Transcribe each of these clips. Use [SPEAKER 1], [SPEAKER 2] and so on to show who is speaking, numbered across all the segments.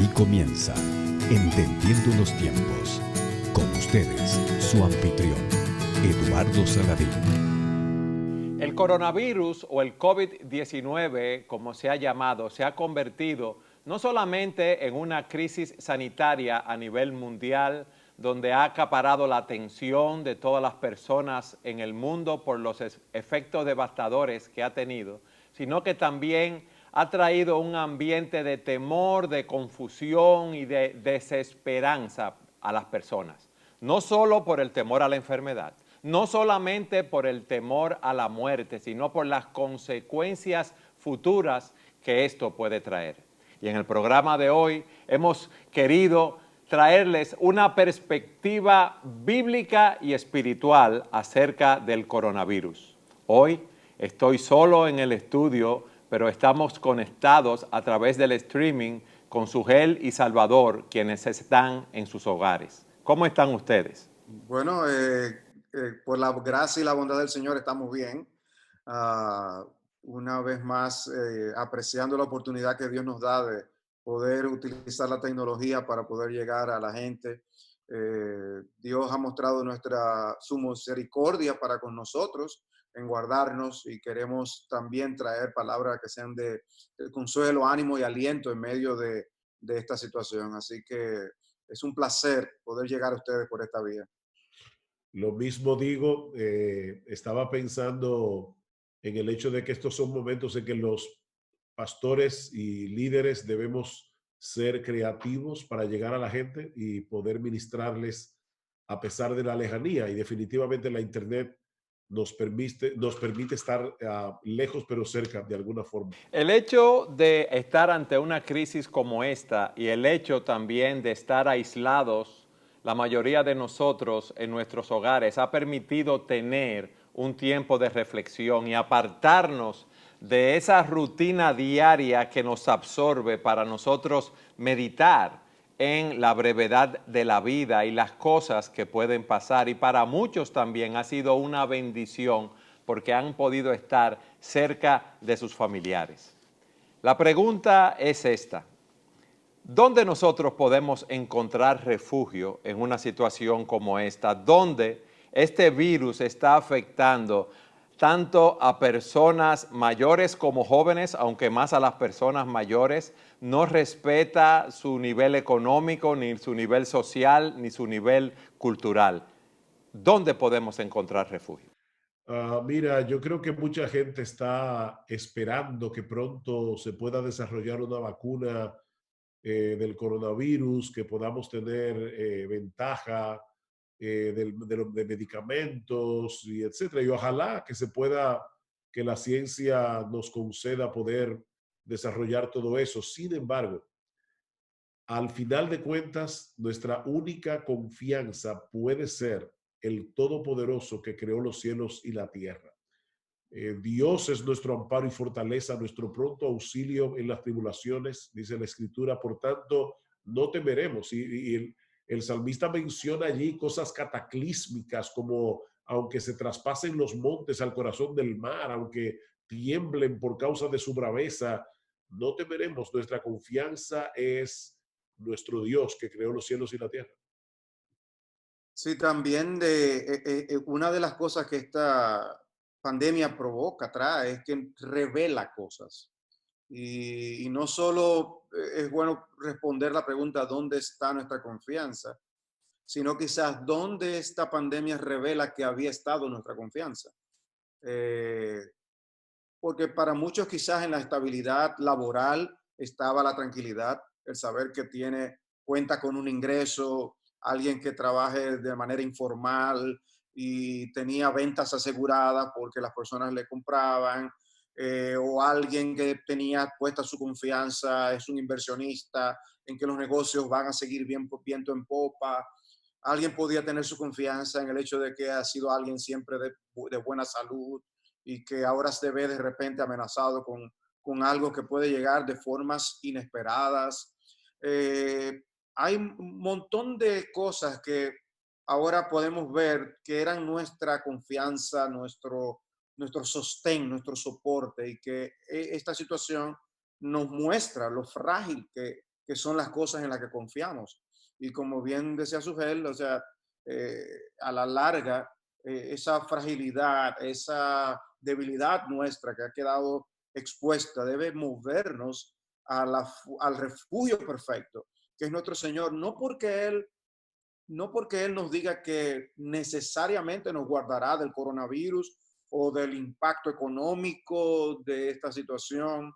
[SPEAKER 1] Aquí comienza Entendiendo los Tiempos. Con ustedes, su anfitrión, Eduardo Saladín.
[SPEAKER 2] El coronavirus o el COVID-19, como se ha llamado, se ha convertido no solamente en una crisis sanitaria a nivel mundial, donde ha acaparado la atención de todas las personas en el mundo por los efectos devastadores que ha tenido, sino que también ha traído un ambiente de temor, de confusión y de desesperanza a las personas. No solo por el temor a la enfermedad, no solamente por el temor a la muerte, sino por las consecuencias futuras que esto puede traer. Y en el programa de hoy hemos querido traerles una perspectiva bíblica y espiritual acerca del coronavirus. Hoy estoy solo en el estudio, pero estamos conectados a través del streaming con Sugel y Salvador, quienes están en sus hogares. ¿Cómo están ustedes?
[SPEAKER 3] Bueno, por la gracia y la bondad del Señor estamos bien. Una vez más, apreciando la oportunidad que Dios nos da de poder utilizar la tecnología para poder llegar a la gente. Dios ha mostrado su misericordia para con nosotros en guardarnos, y queremos también traer palabras que sean de consuelo, ánimo y aliento en medio de esta situación. Así que es un placer poder llegar a ustedes por esta vía.
[SPEAKER 4] Lo mismo digo, estaba pensando en el hecho de que estos son momentos en que los pastores y líderes debemos ser creativos para llegar a la gente y poder ministrarles a pesar de la lejanía. Y definitivamente la internet nos permite estar lejos pero cerca de alguna forma.
[SPEAKER 2] El hecho de estar ante una crisis como esta y el hecho también de estar aislados, la mayoría de nosotros en nuestros hogares, ha permitido tener un tiempo de reflexión y apartarnos de esa rutina diaria que nos absorbe para nosotros meditar en la brevedad de la vida y las cosas que pueden pasar. Y para muchos también ha sido una bendición porque han podido estar cerca de sus familiares. La pregunta es esta: ¿dónde nosotros podemos encontrar refugio en una situación como esta, donde este virus está afectando tanto a personas mayores como jóvenes, aunque más a las personas mayores, no respeta su nivel económico, ni su nivel social, ni su nivel cultural? ¿Dónde podemos encontrar refugio?
[SPEAKER 4] Mira, yo creo que mucha gente está esperando que pronto se pueda desarrollar una vacuna del coronavirus, que podamos tener ventaja de medicamentos y etcétera. Y ojalá que se pueda, que la ciencia nos conceda poder desarrollar todo eso. Sin embargo, al final de cuentas, nuestra única confianza puede ser el Todopoderoso que creó los cielos y la tierra. Dios es nuestro amparo y fortaleza, nuestro pronto auxilio en las tribulaciones, dice la Escritura. Por tanto, no temeremos. Y el salmista menciona allí cosas cataclísmicas, como aunque se traspasen los montes al corazón del mar, aunque tiemblen por causa de su braveza, no temeremos. Nuestra confianza es nuestro Dios que creó los cielos y la tierra.
[SPEAKER 3] Sí, también una de las cosas que esta pandemia provoca, trae, es que revela cosas. Y no solo es bueno responder la pregunta ¿dónde está nuestra confianza?, sino quizás dónde esta pandemia revela que había estado nuestra confianza. Eh, Porque para muchos quizás en la estabilidad laboral estaba la tranquilidad, el saber que cuenta con un ingreso, alguien que trabaje de manera informal y tenía ventas aseguradas porque las personas le compraban, o alguien que tenía puesta su confianza, es un inversionista en que los negocios van a seguir viento en popa. Alguien podía tener su confianza en el hecho de que ha sido alguien siempre de buena salud, y que ahora se ve de repente amenazado con algo que puede llegar de formas inesperadas. Hay un montón de cosas que ahora podemos ver que eran nuestra confianza, nuestro sostén, nuestro soporte, y que esta situación nos muestra lo frágil que son las cosas en las que confiamos. Y como bien decía Sugel, o sea, a la larga, esa fragilidad, esa debilidad nuestra que ha quedado expuesta, debe movernos al refugio perfecto, que es nuestro Señor, no porque Él nos diga que necesariamente nos guardará del coronavirus o del impacto económico de esta situación,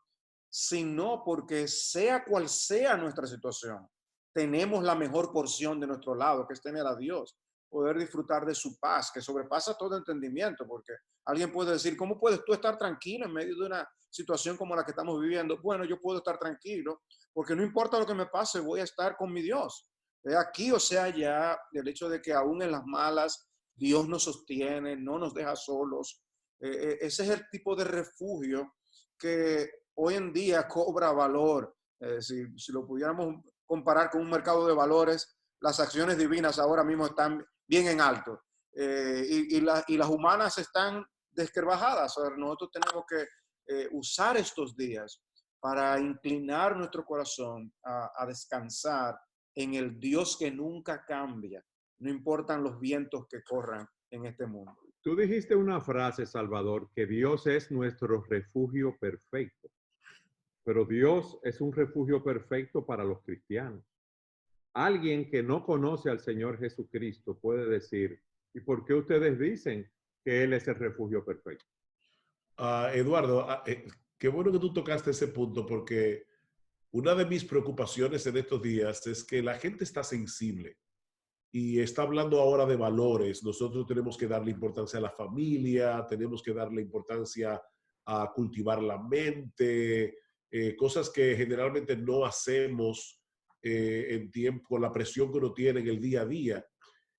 [SPEAKER 3] sino porque sea cual sea nuestra situación, tenemos la mejor porción de nuestro lado, que es tener a Dios, poder disfrutar de su paz, que sobrepasa todo entendimiento, porque alguien puede decir, ¿cómo puedes tú estar tranquilo en medio de una situación como la que estamos viviendo? Bueno, yo puedo estar tranquilo, porque no importa lo que me pase, voy a estar con mi Dios. Aquí, o sea, ya el hecho de que aún en las malas, Dios nos sostiene, no nos deja solos. Ese es el tipo de refugio que hoy en día cobra valor. Si lo pudiéramos comparar con un mercado de valores, las acciones divinas ahora mismo están bien en alto y las humanas están desquebrajadas. O sea, nosotros tenemos que usar estos días para inclinar nuestro corazón a descansar en el Dios que nunca cambia, no importan los vientos que corran en este mundo.
[SPEAKER 5] Tú dijiste una frase, Salvador, que Dios es nuestro refugio perfecto, pero Dios es un refugio perfecto para los cristianos. Alguien que no conoce al Señor Jesucristo puede decir, ¿y por qué ustedes dicen que Él es el refugio perfecto?
[SPEAKER 4] Eduardo, qué bueno que tú tocaste ese punto, porque una de mis preocupaciones en estos días es que la gente está sensible y está hablando ahora de valores. Nosotros tenemos que darle importancia a la familia, tenemos que darle importancia a cultivar la mente, cosas que generalmente no hacemos en tiempo, con la presión que uno tiene en el día a día.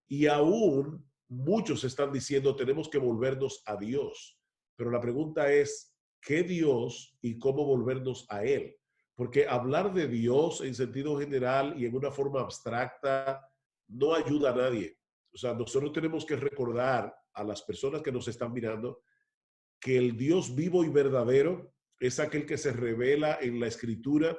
[SPEAKER 4] Y aún muchos están diciendo tenemos que volvernos a Dios. Pero la pregunta es, ¿qué Dios y cómo volvernos a Él? Porque hablar de Dios en sentido general y en una forma abstracta no ayuda a nadie. O sea, nosotros tenemos que recordar a las personas que nos están mirando que el Dios vivo y verdadero es aquel que se revela en la Escritura,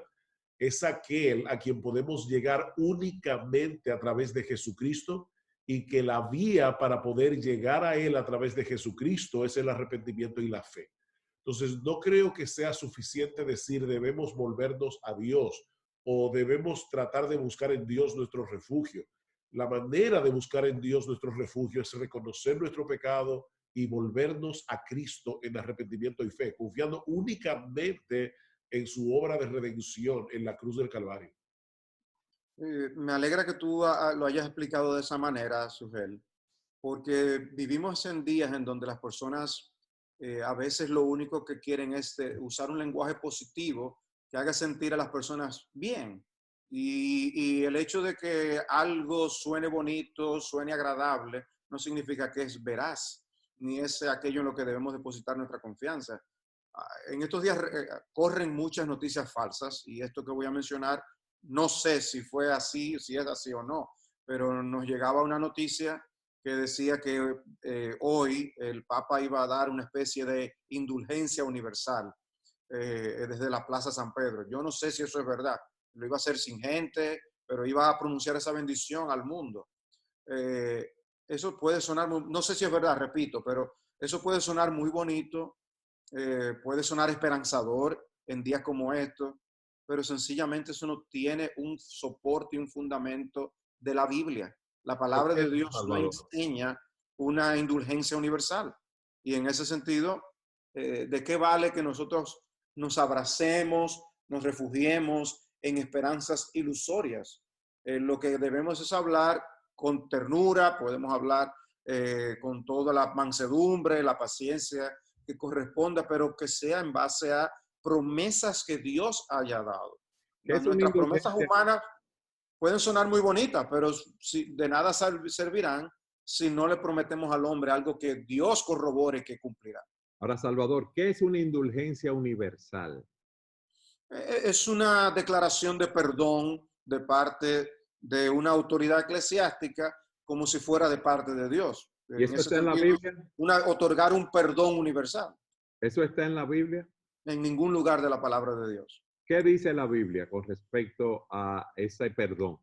[SPEAKER 4] es aquel a quien podemos llegar únicamente a través de Jesucristo y que la vía para poder llegar a Él a través de Jesucristo es el arrepentimiento y la fe. Entonces, no creo que sea suficiente decir debemos volvernos a Dios o debemos tratar de buscar en Dios nuestro refugio. La manera de buscar en Dios nuestro refugio es reconocer nuestro pecado y volvernos a Cristo en arrepentimiento y fe, confiando únicamente en su obra de redención en la cruz del Calvario.
[SPEAKER 3] Me alegra que tú lo hayas explicado de esa manera, Sugel, porque vivimos en días en donde las personas a veces lo único que quieren es usar un lenguaje positivo que haga sentir a las personas bien. Y el hecho de que algo suene bonito, suene agradable, no significa que es veraz, ni es aquello en lo que debemos depositar nuestra confianza. En estos días corren muchas noticias falsas y esto que voy a mencionar, no sé si fue así, si es así o no, pero nos llegaba una noticia que decía que hoy el Papa iba a dar una especie de indulgencia universal desde la Plaza San Pedro. Yo no sé si eso es verdad. Lo iba a hacer sin gente, pero iba a pronunciar esa bendición al mundo. Eso puede sonar, no sé si es verdad, repito, pero eso puede sonar muy bonito, puede sonar esperanzador en días como estos, pero sencillamente eso no tiene un soporte y un fundamento de la Biblia. La palabra de Dios no enseña una indulgencia universal. Y en ese sentido, ¿de qué vale que nosotros nos abracemos, nos refugiemos en esperanzas ilusorias? Lo que debemos es hablar con ternura, podemos hablar con toda la mansedumbre, la paciencia que corresponda, pero que sea en base a promesas que Dios haya dado. Nuestras promesas humanas pueden sonar muy bonitas, pero de nada servirán si no le prometemos al hombre algo que Dios corrobore que cumplirá.
[SPEAKER 5] Ahora, Salvador, ¿qué es una indulgencia universal?
[SPEAKER 3] Es una declaración de perdón de parte de una autoridad eclesiástica como si fuera de parte de Dios.
[SPEAKER 5] ¿Y eso está en la Biblia?
[SPEAKER 3] Otorgar un perdón universal.
[SPEAKER 5] ¿Eso está en la Biblia?
[SPEAKER 3] En ningún lugar de la palabra de Dios.
[SPEAKER 5] ¿Qué dice la Biblia con respecto a ese perdón?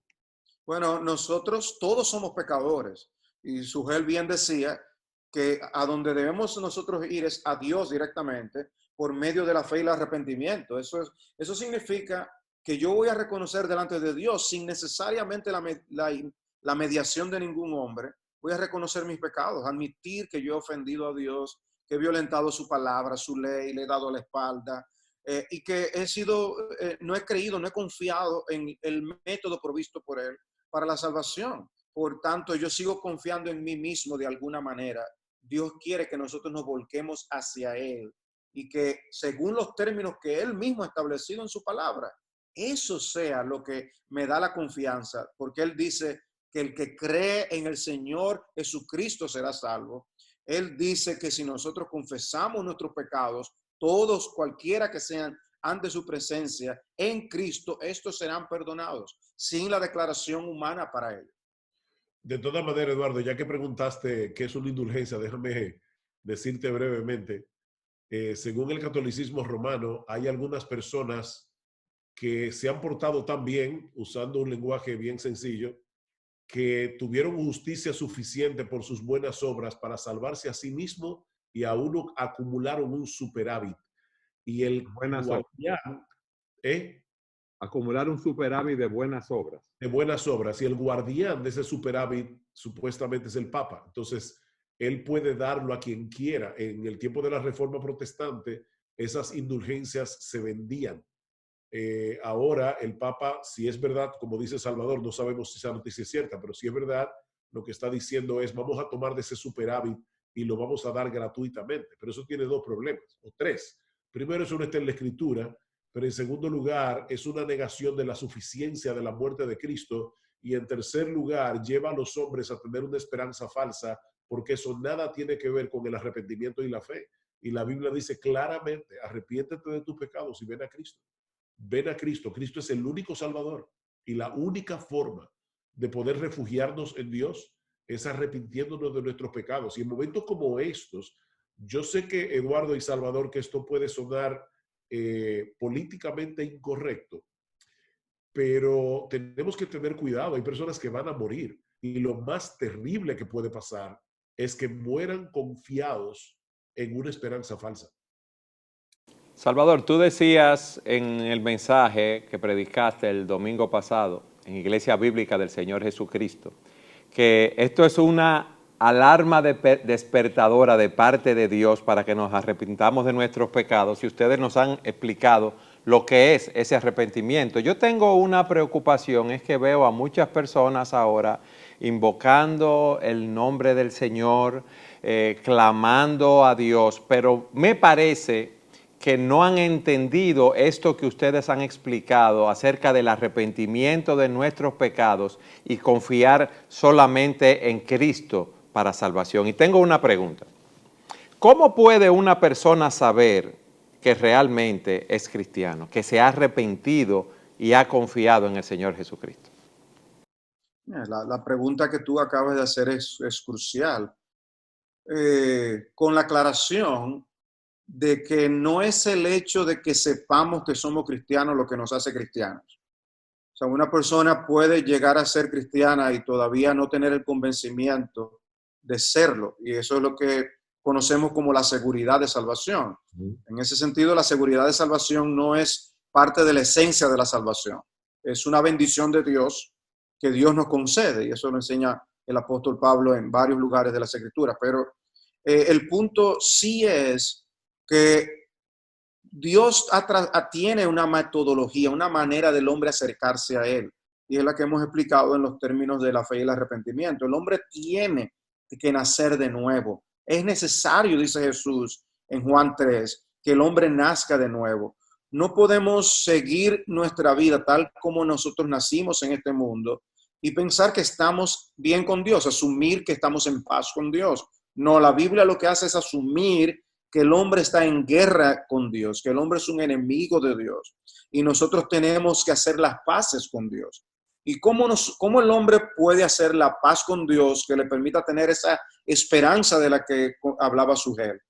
[SPEAKER 3] Bueno, nosotros todos somos pecadores y Sugel bien decía que a donde debemos nosotros ir es a Dios directamente por medio de la fe y el arrepentimiento. Eso significa que yo voy a reconocer delante de Dios sin necesariamente la mediación de ningún hombre. Voy a reconocer mis pecados, admitir que yo he ofendido a Dios, que he violentado su palabra, su ley, le he dado la espalda. Y que no he creído, no he confiado en el método provisto por Él para la salvación. Por tanto, yo sigo confiando en mí mismo de alguna manera. Dios quiere que nosotros nos volquemos hacia Él y que según los términos que Él mismo ha establecido en su palabra, eso sea lo que me da la confianza, porque Él dice que el que cree en el Señor Jesucristo será salvo. Él dice que si nosotros confesamos nuestros pecados, todos, cualquiera que sean, ante su presencia en Cristo, estos serán perdonados, sin la declaración humana para ellos.
[SPEAKER 4] De todas maneras, Eduardo, ya que preguntaste qué es una indulgencia, déjame decirte brevemente. Según el catolicismo romano, hay algunas personas que se han portado tan bien, usando un lenguaje bien sencillo, que tuvieron justicia suficiente por sus buenas obras para salvarse a sí mismo y aún acumularon un superávit. Y el
[SPEAKER 5] Buenas obras.
[SPEAKER 4] guardián,
[SPEAKER 5] Acumular un superávit de buenas obras.
[SPEAKER 4] de buenas obras, y el guardián de ese superávit supuestamente es el Papa. Entonces, él puede darlo a quien quiera. En el tiempo de la Reforma Protestante, esas indulgencias se vendían. Ahora el Papa, si es verdad, como dice Salvador, no sabemos si esa noticia es cierta, pero si es verdad, lo que está diciendo es, vamos a tomar de ese superávit y lo vamos a dar gratuitamente. Pero eso tiene dos problemas, o tres. Primero, eso no está en la Escritura, pero en segundo lugar, es una negación de la suficiencia de la muerte de Cristo, y en tercer lugar, lleva a los hombres a tener una esperanza falsa, porque eso nada tiene que ver con el arrepentimiento y la fe. Y la Biblia dice claramente, arrepiéntete de tus pecados y ven a Cristo. Ven a Cristo. Cristo es el único Salvador, y la única forma de poder refugiarnos en Dios es arrepintiéndonos de nuestros pecados. Y en momentos como estos, yo sé que, Eduardo y Salvador, que esto puede sonar políticamente incorrecto, pero tenemos que tener cuidado. Hay personas que van a morir, y lo más terrible que puede pasar es que mueran confiados en una esperanza falsa.
[SPEAKER 2] Salvador, tú decías en el mensaje que predicaste el domingo pasado en Iglesia Bíblica del Señor Jesucristo, que esto es una alarma despertadora de parte de Dios para que nos arrepintamos de nuestros pecados, y ustedes nos han explicado lo que es ese arrepentimiento. Yo tengo una preocupación, es que veo a muchas personas ahora invocando el nombre del Señor, clamando a Dios, pero me parece que no han entendido esto que ustedes han explicado acerca del arrepentimiento de nuestros pecados y confiar solamente en Cristo para salvación. Y tengo una pregunta. ¿Cómo puede una persona saber que realmente es cristiano, que se ha arrepentido y ha confiado en el Señor Jesucristo?
[SPEAKER 3] La pregunta que tú acabas de hacer es crucial. Con la aclaración de que no es el hecho de que sepamos que somos cristianos lo que nos hace cristianos. O sea, una persona puede llegar a ser cristiana y todavía no tener el convencimiento de serlo. Y eso es lo que conocemos como la seguridad de salvación. En ese sentido, la seguridad de salvación no es parte de la esencia de la salvación. Es una bendición de Dios que Dios nos concede. Y eso lo enseña el apóstol Pablo en varios lugares de las Escrituras. Pero el punto sí es que Dios tiene una metodología, una manera del hombre acercarse a Él. Y es la que hemos explicado en los términos de la fe y el arrepentimiento. El hombre tiene que nacer de nuevo. Es necesario, dice Jesús en Juan 3, que el hombre nazca de nuevo. No podemos seguir nuestra vida tal como nosotros nacimos en este mundo y pensar que estamos bien con Dios, asumir que estamos en paz con Dios. No, la Biblia lo que hace es asumir que el hombre está en guerra con Dios, que el hombre es un enemigo de Dios y nosotros tenemos que hacer las paces con Dios. ¿Y cómo el hombre puede hacer la paz con Dios que le permita tener esa esperanza de la que hablaba Sugel?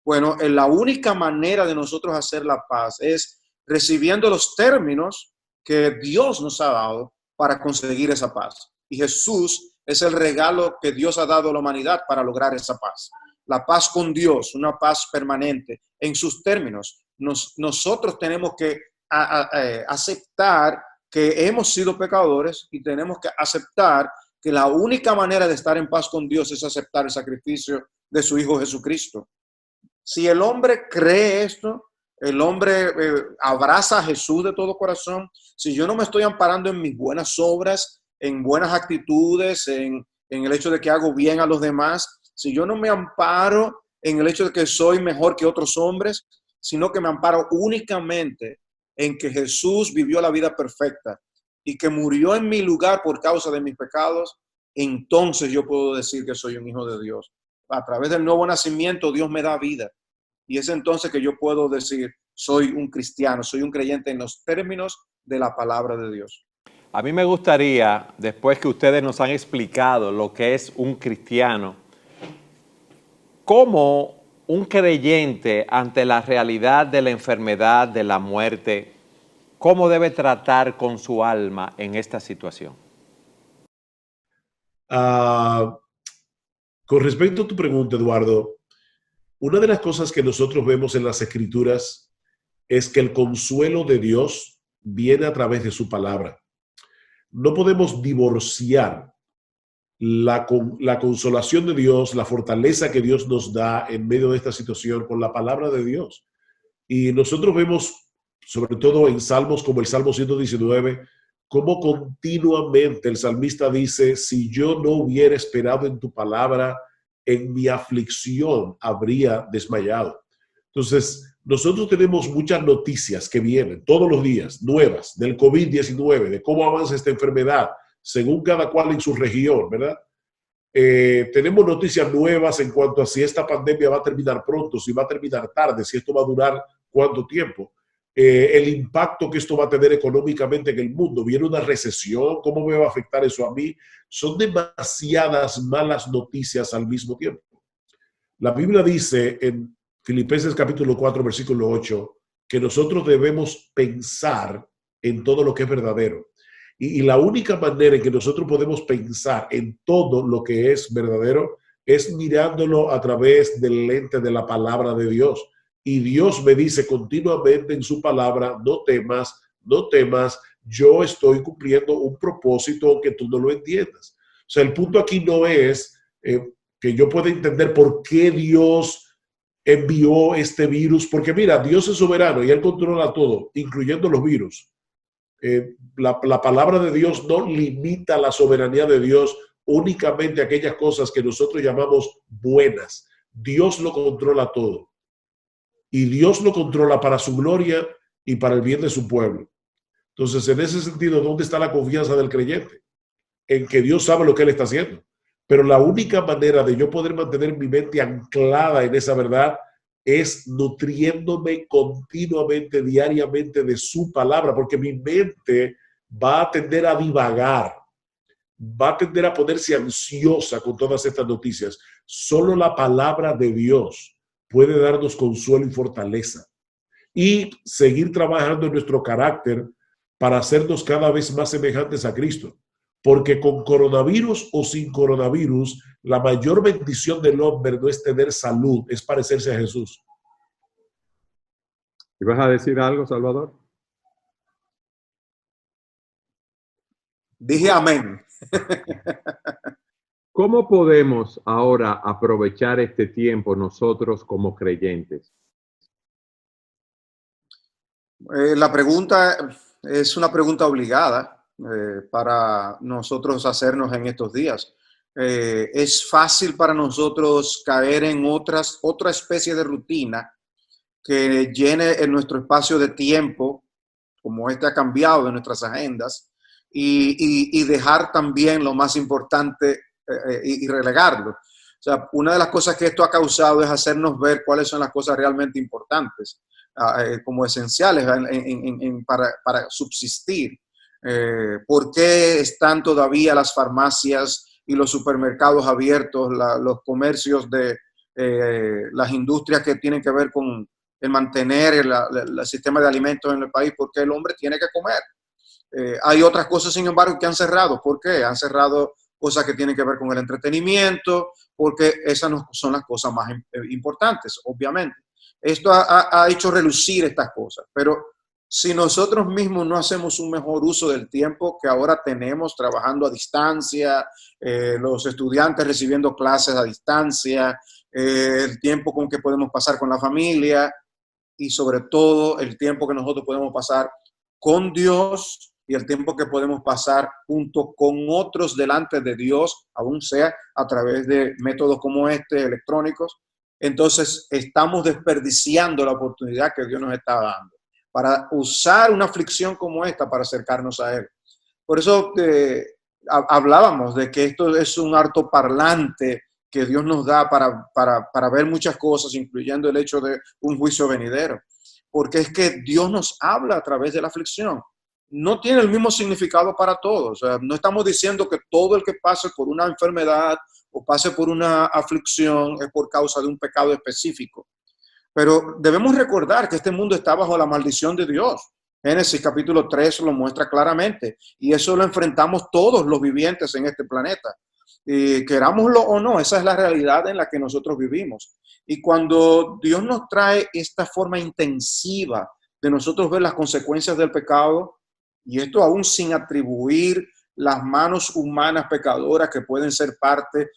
[SPEAKER 3] Bueno, la única manera de nosotros hacer la paz es recibiendo los términos que Dios nos ha dado para conseguir esa paz. Y Jesús es el regalo que Dios ha dado a la humanidad para lograr esa paz. La paz con Dios, una paz permanente en sus términos. Nosotros tenemos que aceptar que hemos sido pecadores y tenemos que aceptar que la única manera de estar en paz con Dios es aceptar el sacrificio de su Hijo Jesucristo. Si el hombre cree esto, el hombre abraza a Jesús de todo corazón, si yo no me estoy amparando en mis buenas obras, en buenas actitudes, en el hecho de que hago bien a los demás, si yo no me amparo en el hecho de que soy mejor que otros hombres, sino que me amparo únicamente en que Jesús vivió la vida perfecta y que murió en mi lugar por causa de mis pecados, entonces yo puedo decir que soy un hijo de Dios. A través del nuevo nacimiento, Dios me da vida. Y es entonces que yo puedo decir, soy un cristiano, soy un creyente en los términos de la palabra de Dios.
[SPEAKER 2] A mí me gustaría, después que ustedes nos han explicado lo que es un cristiano, cómo un creyente ante la realidad de la enfermedad, de la muerte, cómo debe tratar con su alma en esta situación.
[SPEAKER 4] Con respecto a tu pregunta, Eduardo, una de las cosas que nosotros vemos en las Escrituras es que el consuelo de Dios viene a través de su palabra. No podemos divorciar la consolación de Dios, la fortaleza que Dios nos da en medio de esta situación con la palabra de Dios. Y nosotros vemos, sobre todo en salmos como el Salmo 119, cómo continuamente el salmista dice, si yo no hubiera esperado en tu palabra, en mi aflicción habría desmayado. Entonces, nosotros tenemos muchas noticias que vienen todos los días, nuevas, del COVID-19, de cómo avanza esta enfermedad, según cada cual en su región, ¿verdad? Tenemos noticias nuevas en cuanto a si esta pandemia va a terminar pronto, si va a terminar tarde, si esto va a durar cuánto tiempo. El impacto que esto va a tener económicamente en el mundo. ¿Viene una recesión? ¿Cómo me va a afectar eso a mí? Son demasiadas malas noticias al mismo tiempo. La Biblia dice en Filipenses capítulo 4, versículo 8, que nosotros debemos pensar en todo lo que es verdadero. Y la única manera en que nosotros podemos pensar en todo lo que es verdadero es mirándolo a través del lente de la palabra de Dios. Y Dios me dice continuamente en su palabra, no temas, no temas, yo estoy cumpliendo un propósito que tú no lo entiendas. O sea, el punto aquí no es que yo pueda entender por qué Dios envió este virus, porque mira, Dios es soberano y Él controla todo, incluyendo los virus. La palabra de Dios no limita la soberanía de Dios únicamente a aquellas cosas que nosotros llamamos buenas. Dios lo controla todo. Y Dios lo controla para su gloria y para el bien de su pueblo. Entonces, en ese sentido, ¿dónde está la confianza del creyente? En que Dios sabe lo que Él está haciendo. Pero la única manera de yo poder mantener mi mente anclada en esa verdad es nutriéndome continuamente, diariamente de su palabra, porque mi mente va a tender a divagar, va a tender a ponerse ansiosa con todas estas noticias. Solo la palabra de Dios puede darnos consuelo y fortaleza y seguir trabajando en nuestro carácter para hacernos cada vez más semejantes a Cristo. Porque con coronavirus o sin coronavirus, la mayor bendición del hombre no es tener salud, es parecerse a Jesús.
[SPEAKER 5] ¿Y vas a decir algo, Salvador?
[SPEAKER 3] Dije amén.
[SPEAKER 5] ¿Cómo podemos ahora aprovechar este tiempo nosotros como creyentes?
[SPEAKER 3] La pregunta es una pregunta obligada para nosotros hacernos en estos días. Es fácil para nosotros caer en otra especie de rutina que llene en nuestro espacio de tiempo, como este ha cambiado de nuestras agendas, y dejar también lo más importante y relegarlo. O sea, una de las cosas que esto ha causado es hacernos ver cuáles son las cosas realmente importantes, como esenciales para subsistir. ¿Por qué están todavía las farmacias y los supermercados abiertos, los comercios de las industrias que tienen que ver con el mantener el sistema de alimentos en el país, porque el hombre tiene que comer. Hay otras cosas, sin embargo, que han cerrado. ¿Por qué? Han cerrado cosas que tienen que ver con el entretenimiento, porque esas no son las cosas más importantes, obviamente. Esto ha hecho relucir estas cosas, pero si nosotros mismos no hacemos un mejor uso del tiempo que ahora tenemos trabajando a distancia, los estudiantes recibiendo clases a distancia, el tiempo con que podemos pasar con la familia y sobre todo el tiempo que nosotros podemos pasar con Dios y el tiempo que podemos pasar junto con otros delante de Dios, aún sea a través de métodos como este, electrónicos, entonces estamos desperdiciando la oportunidad que Dios nos está dando para usar una aflicción como esta para acercarnos a Él. Por eso hablábamos de que esto es un altoparlante que Dios nos da para ver muchas cosas, incluyendo el hecho de un juicio venidero. Porque es que Dios nos habla a través de la aflicción. No tiene el mismo significado para todos. O sea, no estamos diciendo que todo el que pase por una enfermedad o pase por una aflicción es por causa de un pecado específico. Pero debemos recordar que este mundo está bajo la maldición de Dios. Génesis capítulo 3 lo muestra claramente. Y eso lo enfrentamos todos los vivientes en este planeta. Querámoslo o no, esa es la realidad en la que nosotros vivimos. Y cuando Dios nos trae esta forma intensiva de nosotros ver las consecuencias del pecado, y esto aún sin atribuir las manos humanas pecadoras que pueden ser parte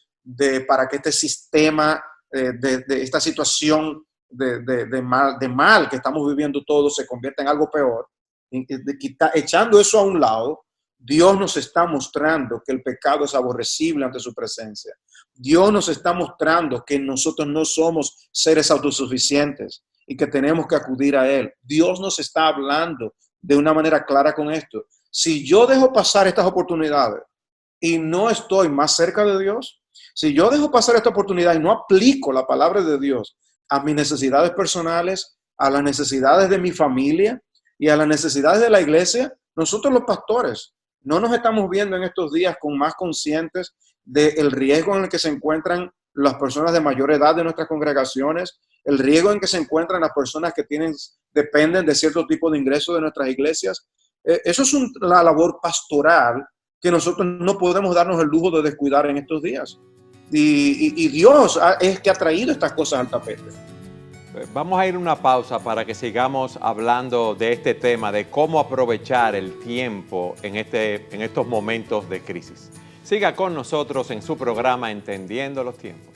[SPEAKER 3] para que este sistema, de esta situación de mal que estamos viviendo todos se convierta en algo peor, echando eso a un lado, Dios nos está mostrando que el pecado es aborrecible ante su presencia. Dios nos está mostrando que nosotros no somos seres autosuficientes y que tenemos que acudir a Él. Dios nos está hablando de una manera clara con esto. Si yo dejo pasar estas oportunidades y no estoy más cerca de Dios, si yo dejo pasar esta oportunidad y no aplico la palabra de Dios a mis necesidades personales, a las necesidades de mi familia y a las necesidades de la iglesia, nosotros los pastores no nos estamos viendo en estos días con más conscientes del riesgo en el que se encuentran las personas de mayor edad de nuestras congregaciones, el riesgo en que se encuentran las personas que dependen de cierto tipo de ingresos de nuestras iglesias. Eso es la labor pastoral que nosotros no podemos darnos el lujo de descuidar en estos días. Y Dios es que ha traído estas cosas al tapete.
[SPEAKER 2] Vamos a ir a una pausa para que sigamos hablando de este tema, de cómo aprovechar el tiempo en estos momentos de crisis. Siga con nosotros en su programa Entendiendo los Tiempos.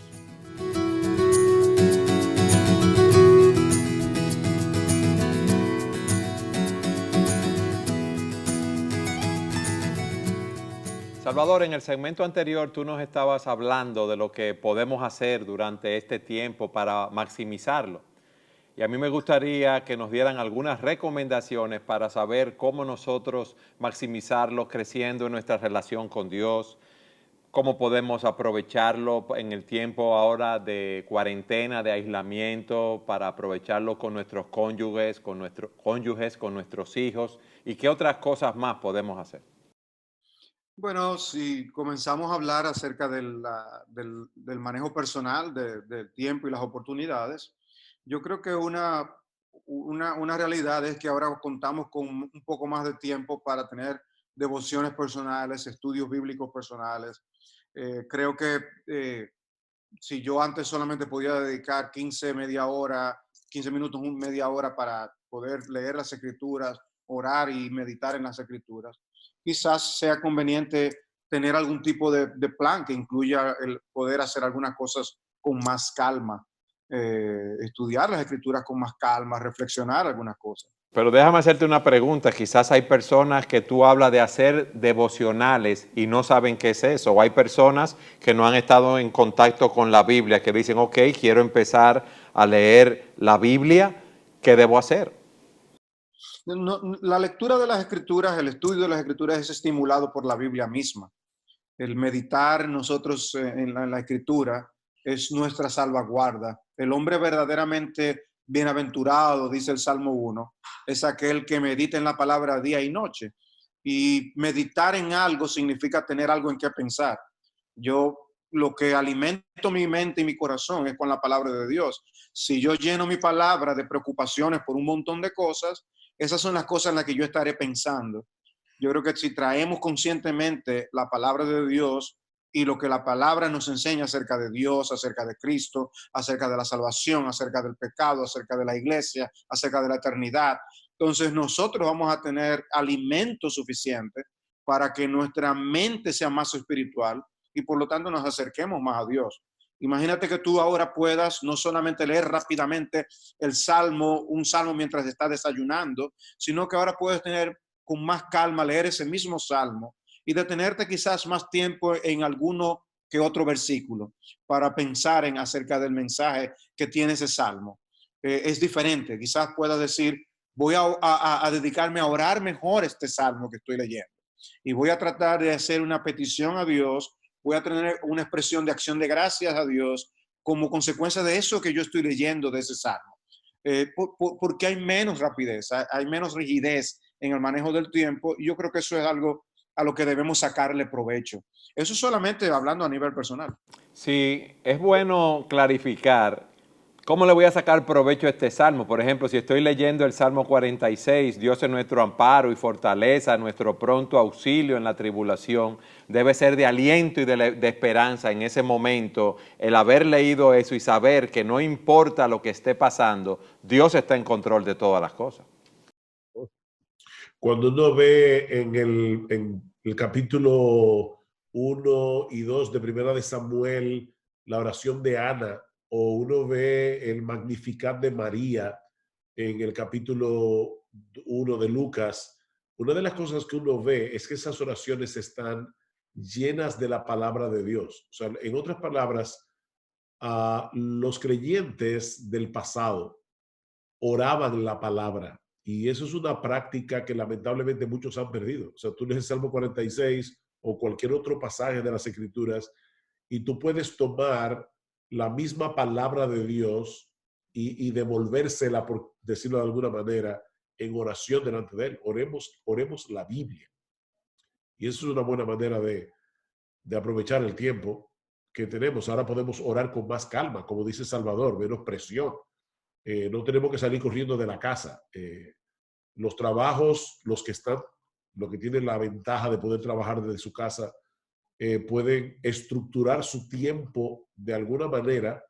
[SPEAKER 2] Salvador, en el segmento anterior tú nos estabas hablando de lo que podemos hacer durante este tiempo para maximizarlo. Y a mí me gustaría que nos dieran algunas recomendaciones para saber cómo nosotros maximizarlo creciendo en nuestra relación con Dios, cómo podemos aprovecharlo en el tiempo ahora de cuarentena, de aislamiento, para aprovecharlo con nuestros cónyuges, con nuestros hijos, y qué otras cosas más podemos hacer.
[SPEAKER 3] Bueno, si comenzamos a hablar acerca del manejo personal del tiempo y las oportunidades, yo creo que una realidad es que ahora contamos con un poco más de tiempo para tener devociones personales, estudios bíblicos personales. Creo que si yo antes solamente podía dedicar 15 minutos, media hora para poder leer las escrituras, orar y meditar en las escrituras, quizás sea conveniente tener algún tipo de plan que incluya el poder hacer algunas cosas con más calma, estudiar las escrituras con más calma, reflexionar algunas cosas.
[SPEAKER 2] Pero déjame hacerte una pregunta. Quizás hay personas que tú hablas de hacer devocionales y no saben qué es eso. O hay personas que no han estado en contacto con la Biblia, que dicen, ok, quiero empezar a leer la Biblia. ¿Qué debo hacer?
[SPEAKER 3] No, la lectura de las escrituras, el estudio de las escrituras es estimulado por la Biblia misma. El meditar nosotros en la escritura es nuestra salvaguarda. El hombre verdaderamente bienaventurado, dice el Salmo 1, es aquel que medita en la palabra día y noche. Y meditar en algo significa tener algo en qué pensar. Yo lo que alimento mi mente y mi corazón es con la palabra de Dios. Si yo lleno mi palabra de preocupaciones por un montón de cosas, esas son las cosas en las que yo estaré pensando. Yo creo que si traemos conscientemente la palabra de Dios y lo que la palabra nos enseña acerca de Dios, acerca de Cristo, acerca de la salvación, acerca del pecado, acerca de la iglesia, acerca de la eternidad, entonces nosotros vamos a tener alimento suficiente para que nuestra mente sea más espiritual y por lo tanto nos acerquemos más a Dios. Imagínate que tú ahora puedas no solamente leer rápidamente un salmo mientras estás desayunando, sino que ahora puedes tener con más calma, leer ese mismo salmo y detenerte quizás más tiempo en alguno que otro versículo para pensar en acerca del mensaje que tiene ese salmo. Es diferente, quizás puedas decir, voy a dedicarme a orar mejor este salmo que estoy leyendo y voy a tratar de hacer una petición a Dios, voy a tener una expresión de acción de gracias a Dios como consecuencia de eso que yo estoy leyendo de ese salmo. Porque hay menos rapidez, hay menos rigidez en el manejo del tiempo y yo creo que eso es algo a lo que debemos sacarle provecho. Eso solamente hablando a nivel personal.
[SPEAKER 2] Sí, es bueno clarificar cómo le voy a sacar provecho a este salmo. Por ejemplo, si estoy leyendo el Salmo 46, Dios es nuestro amparo y fortaleza, nuestro pronto auxilio en la tribulación, debe ser de aliento y de esperanza en ese momento, el haber leído eso y saber que no importa lo que esté pasando, Dios está en control de todas las cosas.
[SPEAKER 4] Cuando uno ve en el capítulo 1 y 2 de Primera de Samuel, la oración de Ana, o uno ve el Magnificat de María en el capítulo 1 de Lucas, una de las cosas que uno ve es que esas oraciones están llenas de la palabra de Dios. O sea, en otras palabras, los creyentes del pasado oraban la palabra. Y eso es una práctica que lamentablemente muchos han perdido. O sea, tú lees el Salmo 46 o cualquier otro pasaje de las Escrituras y tú puedes tomar la misma palabra de Dios y devolvérsela, por decirlo de alguna manera, en oración delante de Él. Oremos la Biblia. Y eso es una buena manera de aprovechar el tiempo que tenemos. Ahora podemos orar con más calma, como dice Salvador, menos presión. No tenemos que salir corriendo de la casa. Los trabajos, los que tienen la ventaja de poder trabajar desde su casa, pueden estructurar su tiempo de alguna manera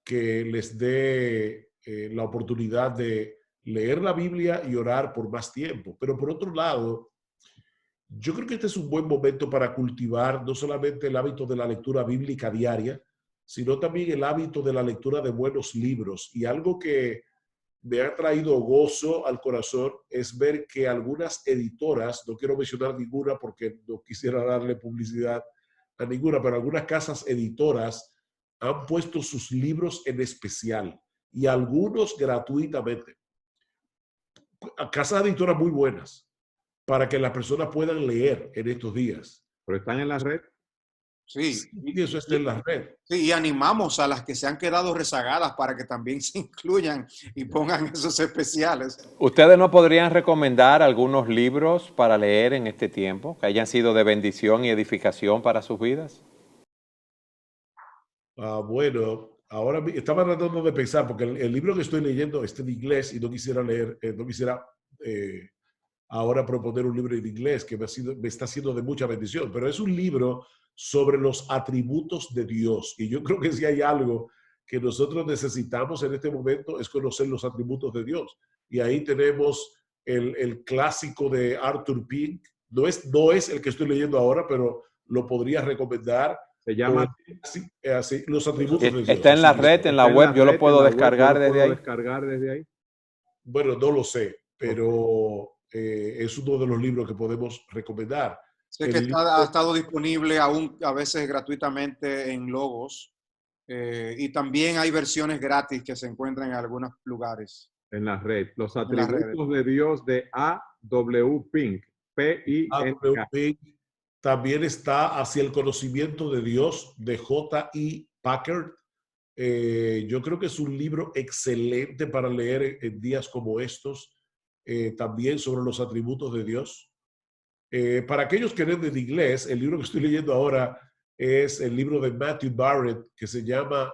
[SPEAKER 4] que les dé la oportunidad de leer la Biblia y orar por más tiempo. Pero por otro lado, yo creo que este es un buen momento para cultivar no solamente el hábito de la lectura bíblica diaria, sino también el hábito de la lectura de buenos libros. Y algo que me ha traído gozo al corazón es ver que algunas editoras, no quiero mencionar ninguna porque no quisiera darle publicidad a ninguna, pero algunas casas editoras han puesto sus libros en especial y algunos gratuitamente. Casas editoras muy buenas para que las personas puedan leer en estos días.
[SPEAKER 5] Pero están en la red.
[SPEAKER 3] Sí,
[SPEAKER 4] Y eso está en la red.
[SPEAKER 3] sí, y animamos a las que se han quedado rezagadas para que también se incluyan y pongan esos especiales.
[SPEAKER 2] ¿Ustedes no podrían recomendar algunos libros para leer en este tiempo que hayan sido de bendición y edificación para sus vidas?
[SPEAKER 4] Bueno, ahora estaba tratando de pensar, porque el libro que estoy leyendo está en inglés y no quisiera leer, no quisiera ahora proponer un libro en inglés que me está siendo de mucha bendición, pero es un libro sobre los atributos de Dios. Y yo creo que si hay algo que nosotros necesitamos en este momento es conocer los atributos de Dios. Y ahí tenemos el clásico de Arthur Pink. No es el que estoy leyendo ahora, pero lo podría recomendar.
[SPEAKER 5] Se llama...
[SPEAKER 4] Así, los atributos de Dios.
[SPEAKER 2] Está en la red, en la web, yo lo puedo descargar desde ahí.
[SPEAKER 4] Bueno, no lo sé, pero es uno de los libros que podemos recomendar.
[SPEAKER 3] Sé que ha estado disponible aún a veces gratuitamente en Logos y también hay versiones gratis que se encuentran en algunos lugares.
[SPEAKER 5] En la red. Los atributos de Dios de A.W. Pink. P-I-N-K.
[SPEAKER 4] También está Hacia el conocimiento de Dios de J.I. Packer. Yo creo que es un libro excelente para leer en días como estos. También sobre los atributos de Dios. Para aquellos que leen en inglés, el libro que estoy leyendo ahora es el libro de Matthew Barrett, que se llama,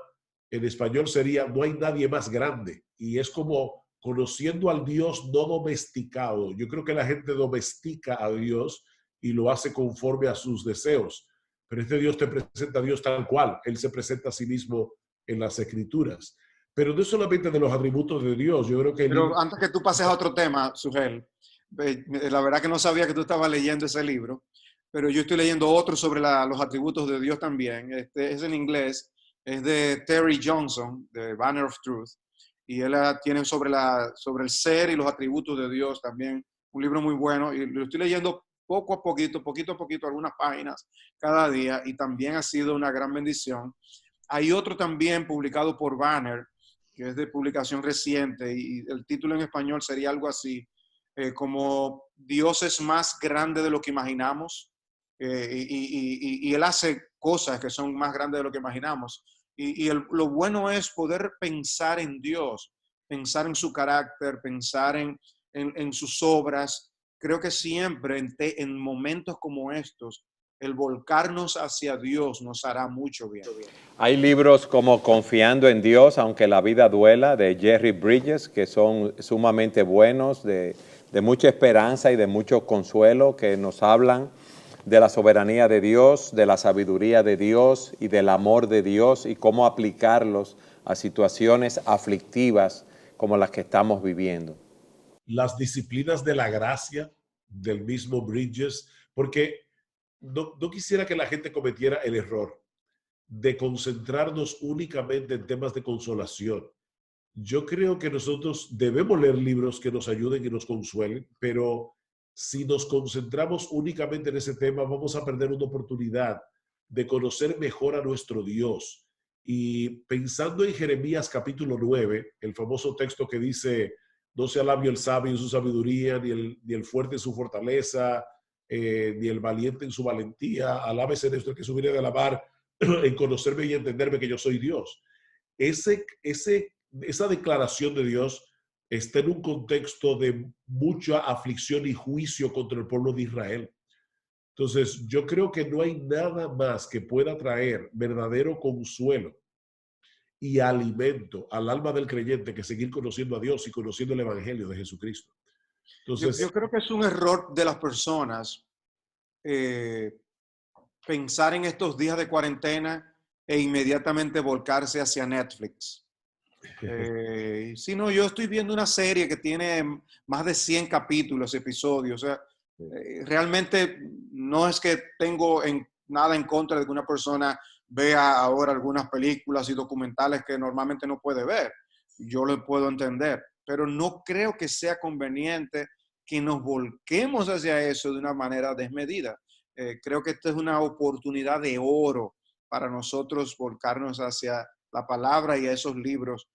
[SPEAKER 4] en español sería No hay nadie más grande. Y es como conociendo al Dios no domesticado. Yo creo que la gente domestica a Dios y lo hace conforme a sus deseos. Pero este Dios te presenta a Dios tal cual. Él se presenta a sí mismo en las Escrituras. Pero no es solamente de los atributos de Dios. Yo creo que el
[SPEAKER 3] Pero
[SPEAKER 4] libro...
[SPEAKER 3] antes que tú pases a otro tema, Sugel, la verdad que no sabía que tú estabas leyendo ese libro, pero yo estoy leyendo otro sobre los atributos de Dios también. Este es en inglés, es de Terry Johnson, de Banner of Truth, y él tiene sobre el ser y los atributos de Dios también, un libro muy bueno, y lo estoy leyendo poco a poquito, algunas páginas cada día, y también ha sido una gran bendición. Hay otro también publicado por Banner, que es de publicación reciente, y el título en español sería algo así, como Dios es más grande de lo que imaginamos, y Él hace cosas que son más grandes de lo que imaginamos. Lo bueno es poder pensar en Dios, pensar en su carácter, pensar en sus obras. Creo que siempre en momentos como estos, el volcarnos hacia Dios nos hará mucho bien.
[SPEAKER 2] Hay libros como Confiando en Dios, aunque la vida duela, de Jerry Bridges, que son sumamente buenos, de mucha esperanza y de mucho consuelo, que nos hablan de la soberanía de Dios, de la sabiduría de Dios y del amor de Dios y cómo aplicarlos a situaciones aflictivas como las que estamos viviendo.
[SPEAKER 4] Las disciplinas de la gracia del mismo Bridges, porque no quisiera que la gente cometiera el error de concentrarnos únicamente en temas de consolación. Yo creo que nosotros debemos leer libros que nos ayuden y nos consuelen, pero si nos concentramos únicamente en ese tema, vamos a perder una oportunidad de conocer mejor a nuestro Dios. Y pensando en Jeremías capítulo 9, el famoso texto que dice, no se alabe el sabio en su sabiduría, ni el fuerte en su fortaleza, ni el valiente en su valentía, alábese en esto el que subiera de la mar, en conocerme y entenderme que yo soy Dios. Esa declaración de Dios está en un contexto de mucha aflicción y juicio contra el pueblo de Israel. Entonces, yo creo que no hay nada más que pueda traer verdadero consuelo y alimento al alma del creyente que seguir conociendo a Dios y conociendo el Evangelio de Jesucristo. Entonces,
[SPEAKER 3] Yo creo que es un error de las personas pensar en estos días de cuarentena e inmediatamente volcarse hacia Netflix. Si no, yo estoy viendo una serie que tiene más de 100 capítulos, episodios. O sea, realmente no es que tengo nada en contra de que una persona vea ahora algunas películas y documentales que normalmente no puede ver. Yo lo puedo entender, pero no creo que sea conveniente que nos volquemos hacia eso de una manera desmedida. Creo que esta es una oportunidad de oro para nosotros volcarnos hacia la palabra y a esos libros,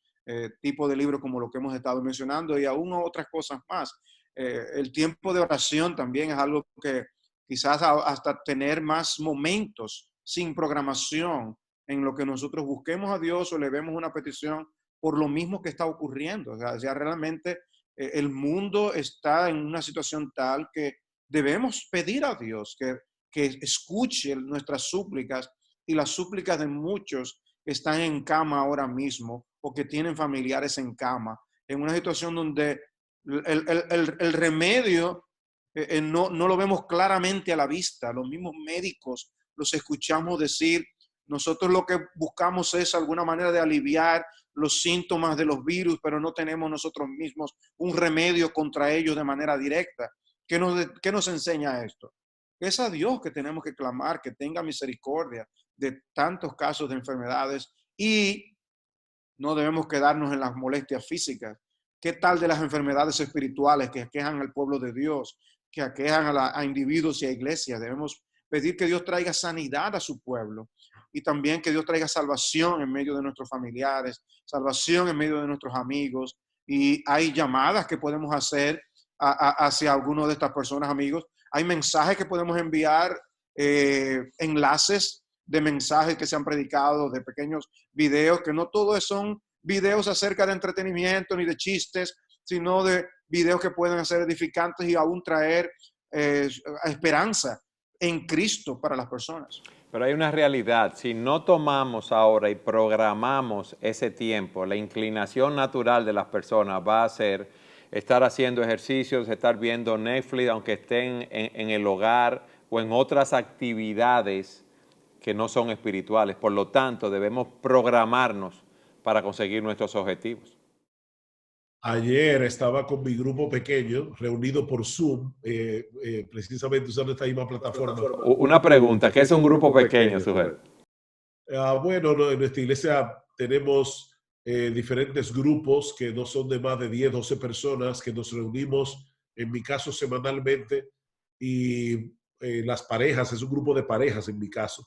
[SPEAKER 3] tipo de libros como lo que hemos estado mencionando y aún otras cosas más. El tiempo de oración también es algo que quizás hasta tener más momentos sin programación en lo que nosotros busquemos a Dios o le vemos una petición por lo mismo que está ocurriendo. O sea, ya realmente el mundo está en una situación tal que debemos pedir a Dios que escuche nuestras súplicas y las súplicas de muchos que están en cama ahora mismo o que tienen familiares en cama, en una situación donde el remedio no lo vemos claramente a la vista. Los mismos médicos los escuchamos decir, nosotros lo que buscamos es alguna manera de aliviar los síntomas de los virus, pero no tenemos nosotros mismos un remedio contra ellos de manera directa. ¿Qué nos enseña esto? Es a Dios que tenemos que clamar, que tenga misericordia de tantos casos de enfermedades y no debemos quedarnos en las molestias físicas. ¿Qué tal de las enfermedades espirituales que aquejan al pueblo de Dios, que aquejan a individuos y a iglesias? Debemos pedir que Dios traiga sanidad a su pueblo y también que Dios traiga salvación en medio de nuestros familiares, salvación en medio de nuestros amigos. Y hay llamadas que podemos hacer hacia alguno de estas personas, amigos. Hay mensajes que podemos enviar, enlaces de mensajes que se han predicado, de pequeños videos, que no todos son videos acerca de entretenimiento ni de chistes, sino de videos que pueden ser edificantes y aún traer esperanza. en Cristo para las personas.
[SPEAKER 2] Pero hay una realidad, si no tomamos ahora y programamos ese tiempo, la inclinación natural de las personas va a ser estar haciendo ejercicios, estar viendo Netflix, aunque estén en el hogar o en otras actividades que no son espirituales. Por lo tanto, debemos programarnos para conseguir nuestros objetivos.
[SPEAKER 4] Ayer estaba con mi grupo pequeño, reunido por Zoom, precisamente usando esta misma plataforma.
[SPEAKER 2] Una pregunta, ¿qué es un grupo pequeño, Sugel?
[SPEAKER 4] Bueno, no, en nuestra iglesia tenemos diferentes grupos que no son de más de 10, 12 personas que nos reunimos, en mi caso semanalmente, y las parejas, es un grupo de parejas en mi caso.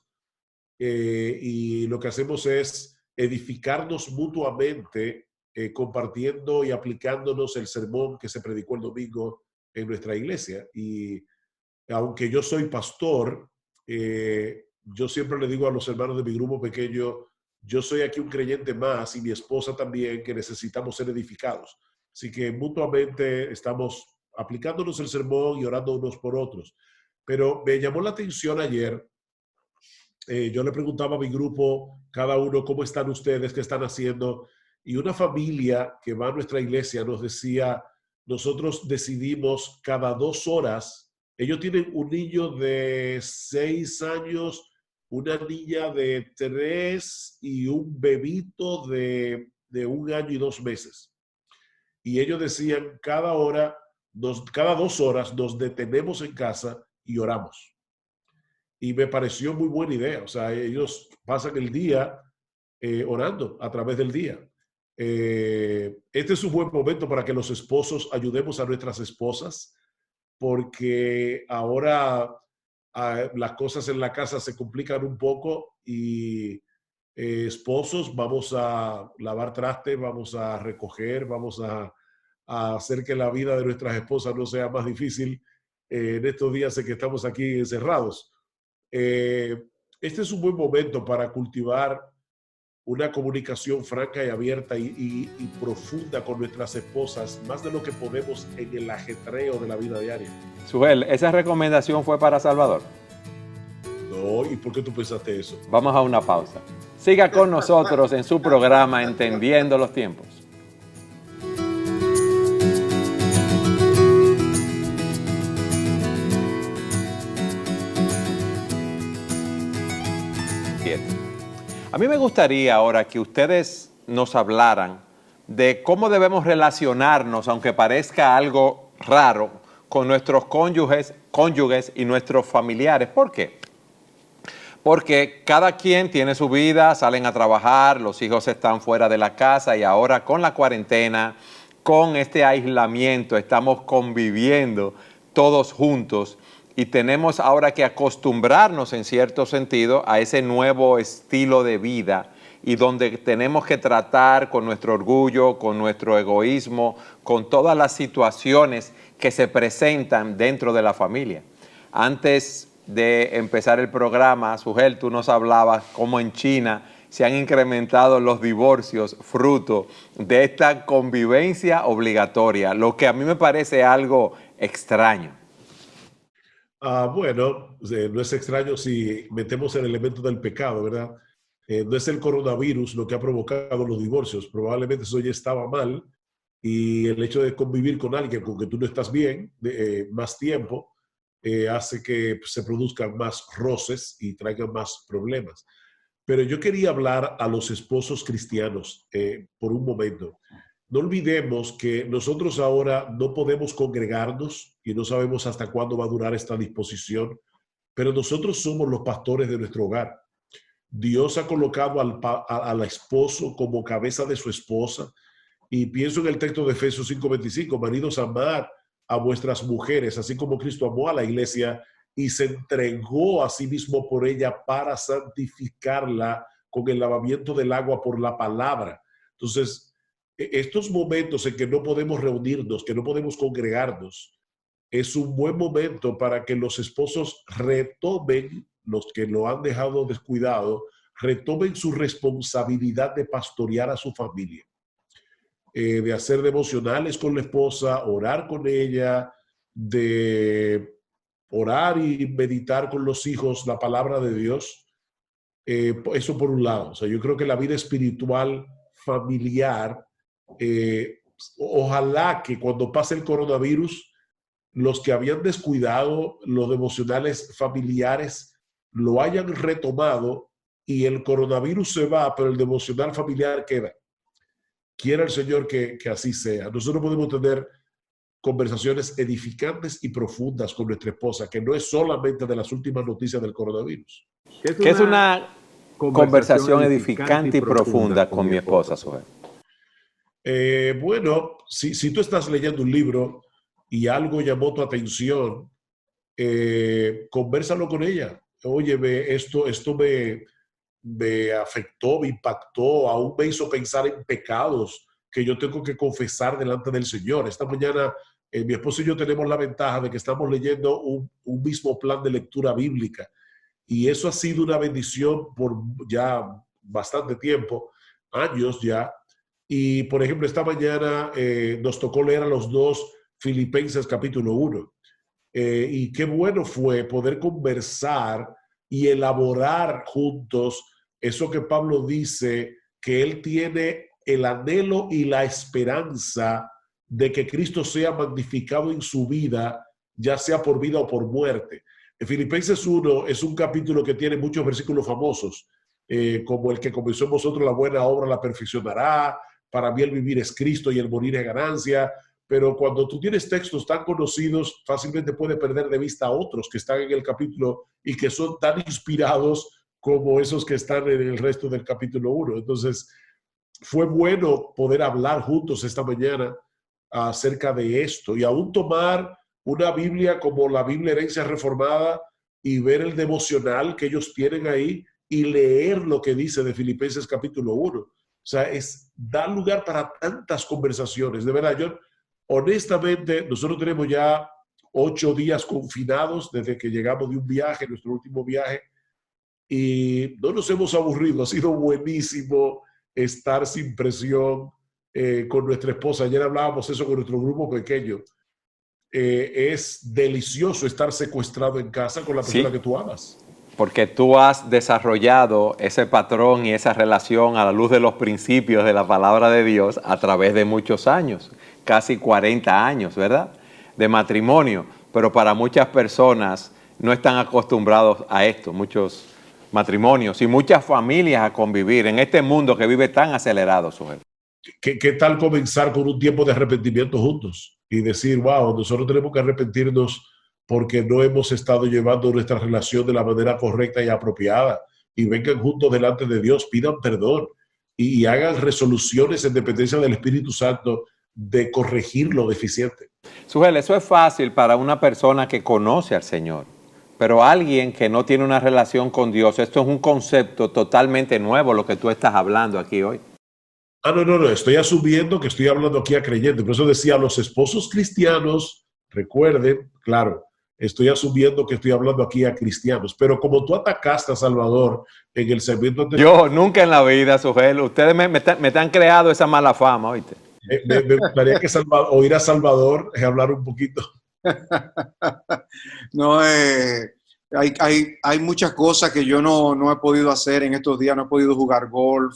[SPEAKER 4] Y lo que hacemos es edificarnos mutuamente, compartiendo y aplicándonos el sermón que se predicó el domingo en nuestra iglesia. Y aunque yo soy pastor, yo siempre le digo a los hermanos de mi grupo pequeño, yo soy aquí un creyente más y mi esposa también, que necesitamos ser edificados. Así que mutuamente estamos aplicándonos el sermón y orando unos por otros. Pero me llamó la atención ayer, yo le preguntaba a mi grupo, cada uno, ¿cómo están ustedes? ¿Qué están haciendo? Y una familia que va a nuestra iglesia nos decía, nosotros decidimos cada 2 horas, ellos tienen un niño de 6 años, una niña de 3 y un bebito de 1 año y 2 meses. Y ellos decían, cada 2 horas nos detenemos en casa y oramos. Y me pareció muy buena idea. O sea, ellos pasan el día orando a través del día. Este es un buen momento para que los esposos ayudemos a nuestras esposas, porque ahora las cosas en la casa se complican un poco y esposos, vamos a lavar trastes, vamos a recoger, vamos a hacer que la vida de nuestras esposas no sea más difícil en estos días en que estamos aquí encerrados. Este es un buen momento para cultivar una comunicación franca y abierta y profunda con nuestras esposas, más de lo que podemos en el ajetreo de la vida diaria.
[SPEAKER 2] Sugel, ¿esa recomendación fue para Salvador?
[SPEAKER 4] No, ¿y por qué tú pensaste eso?
[SPEAKER 2] Vamos a una pausa. Siga con nosotros en su programa Entendiendo los Tiempos. A mí me gustaría ahora que ustedes nos hablaran de cómo debemos relacionarnos, aunque parezca algo raro, con nuestros cónyuges y nuestros familiares. ¿Por qué? Porque cada quien tiene su vida, salen a trabajar, los hijos están fuera de la casa y ahora con la cuarentena, con este aislamiento, estamos conviviendo todos juntos. Y tenemos ahora que acostumbrarnos en cierto sentido a ese nuevo estilo de vida y donde tenemos que tratar con nuestro orgullo, con nuestro egoísmo, con todas las situaciones que se presentan dentro de la familia. Antes de empezar el programa, Sugel, tú nos hablabas cómo en China se han incrementado los divorcios fruto de esta convivencia obligatoria, lo que a mí me parece algo extraño.
[SPEAKER 4] Bueno, no es extraño si metemos el elemento del pecado, ¿verdad? No es el coronavirus lo que ha provocado los divorcios. Probablemente eso ya estaba mal y el hecho de convivir con alguien con que tú no estás bien más tiempo hace que se produzcan más roces y traigan más problemas. Pero yo quería hablar a los esposos cristianos por un momento. No olvidemos que nosotros ahora no podemos congregarnos y no sabemos hasta cuándo va a durar esta disposición, pero nosotros somos los pastores de nuestro hogar. Dios ha colocado al esposo como cabeza de su esposa y pienso en el texto de Efesios 5:25, maridos, amad a vuestras mujeres, así como Cristo amó a la iglesia y se entregó a sí mismo por ella para santificarla con el lavamiento del agua por la palabra. Entonces, estos momentos en que no podemos reunirnos, que no podemos congregarnos, es un buen momento para que los esposos retomen, los que lo han dejado descuidado, retomen su responsabilidad de pastorear a su familia, de hacer devocionales con la esposa, orar con ella, de orar y meditar con los hijos la palabra de Dios. Eso por un lado. O sea, yo creo que la vida espiritual familiar, ojalá que cuando pase el coronavirus, los que habían descuidado los devocionales familiares lo hayan retomado y el coronavirus se va, pero el devocional familiar queda. Quiera el Señor que así sea. Nosotros podemos tener conversaciones edificantes y profundas con nuestra esposa, que no es solamente de las últimas noticias del coronavirus.
[SPEAKER 2] ¿Qué es una conversación edificante y profunda con mi esposa, Sugel?
[SPEAKER 4] Bueno, si tú estás leyendo un libro y algo llamó tu atención, convérsalo con ella. Oye, esto me afectó, me impactó, aún me hizo pensar en pecados que yo tengo que confesar delante del Señor. Esta mañana mi esposo y yo tenemos la ventaja de que estamos leyendo un mismo plan de lectura bíblica y eso ha sido una bendición por ya bastante tiempo, años ya. Y por ejemplo, esta mañana nos tocó leer a los dos Filipenses capítulo 1. Y qué bueno fue poder conversar y elaborar juntos eso que Pablo dice, que él tiene el anhelo y la esperanza de que Cristo sea magnificado en su vida, ya sea por vida o por muerte. En Filipenses 1 es un capítulo que tiene muchos versículos famosos, como el que comenzó en vosotros la buena obra la perfeccionará, para mí el vivir es Cristo y el morir es ganancia. Pero cuando tú tienes textos tan conocidos, fácilmente puedes perder de vista a otros que están en el capítulo y que son tan inspirados como esos que están en el resto del capítulo 1. Entonces, fue bueno poder hablar juntos esta mañana acerca de esto y aún tomar una Biblia como la Biblia Herencia Reformada y ver el devocional que ellos tienen ahí y leer lo que dice de Filipenses capítulo 1. O sea, da lugar para tantas conversaciones. De verdad, honestamente, nosotros tenemos ya 8 días confinados desde que llegamos de un viaje, nuestro último viaje, y no nos hemos aburrido. Ha sido buenísimo estar sin presión con nuestra esposa. Ayer hablábamos eso con nuestro grupo pequeño. Es delicioso estar secuestrado en casa con la persona que tú amas.
[SPEAKER 2] Porque tú has desarrollado ese patrón y esa relación a la luz de los principios de la palabra de Dios a través de muchos años, casi 40 años, ¿verdad?, de matrimonio. Pero para muchas personas no están acostumbrados a esto, muchos matrimonios y muchas familias a convivir en este mundo que vive tan acelerado, Sugel.
[SPEAKER 4] ¿Qué tal comenzar con un tiempo de arrepentimiento juntos y decir, wow, nosotros tenemos que arrepentirnos porque no hemos estado llevando nuestra relación de la manera correcta y apropiada, y vengan juntos delante de Dios, pidan perdón y hagan resoluciones en dependencia del Espíritu Santo de corregir lo deficiente?
[SPEAKER 2] Sugel, eso es fácil para una persona que conoce al Señor, pero alguien que no tiene una relación con Dios, esto es un concepto totalmente nuevo, lo que tú estás hablando aquí hoy.
[SPEAKER 4] No, estoy asumiendo que estoy hablando aquí a creyentes. Por eso decía, los esposos cristianos, recuerden, claro, estoy asumiendo que estoy hablando aquí a cristianos, pero como tú atacaste a Salvador en el segmento anterior.
[SPEAKER 2] Yo nunca en la vida, Sugel, ustedes me han creado esa mala fama, ¿oíste?
[SPEAKER 4] Me gustaría que oír a Salvador hablar un poquito.
[SPEAKER 3] No, hay muchas cosas que yo no he podido hacer en estos días. No he podido jugar golf,